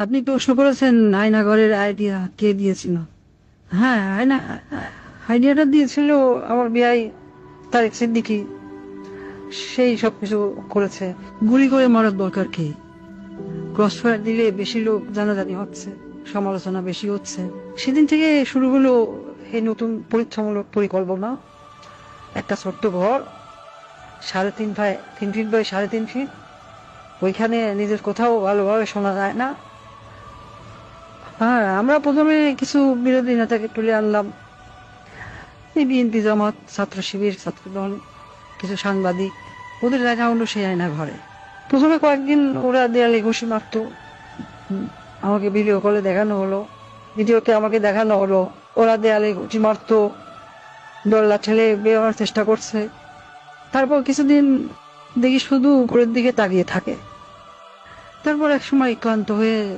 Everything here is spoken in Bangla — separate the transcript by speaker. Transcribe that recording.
Speaker 1: আপনি প্রশ্ন করেছেন আয়নাঘরের আইডিয়া কে দিয়েছিল। হ্যাঁ, আইডিয়াটা দিয়েছিল আমার বিয়াই তারেক সিদ্দিকী। সেই সবকিছু করেছে। গুলি করে মারার দরকার কি? ক্রস ফায়ার দিলে বেশি লোক জানাজানি হচ্ছে, সমালোচনা বেশি হচ্ছে। সেদিন থেকে শুরু হলো এই নতুন পরীক্ষামূলক পরিকল্পনা। একটা ছোট্ট ঘর, 3.5 3 ফিট বাই 3.5 ফিট, ওইখানে নিজের কোথাও ভালোভাবে শোনা যায় না। হ্যাঁ, আমরা প্রথমে কিছু বিরোধী নেতাকে তুলে আনলাম, এই বিএনপি, জামাত, ছাত্র শিবির, ছাত্রদল, কিছু সাংবাদিক। ওদের দেখা হলো সেই আয়না ঘরে। প্রথমে কয়েকদিন ওরা দেয়ালে ঘুষি মারতো। আমাকে ভিডিও কলে দেখানো হলো, ভিডিওতে আমাকে দেখানো হলো ওরা দেয়ালে ঘুষি মারতো, দল্লা ঠেলে বেরোনোর চেষ্টা করছে। তারপর কিছুদিন দেখি শুধু উপরের দিকে তাকিয়ে থাকে। তারপর এক সময় ক্লান্ত হয়ে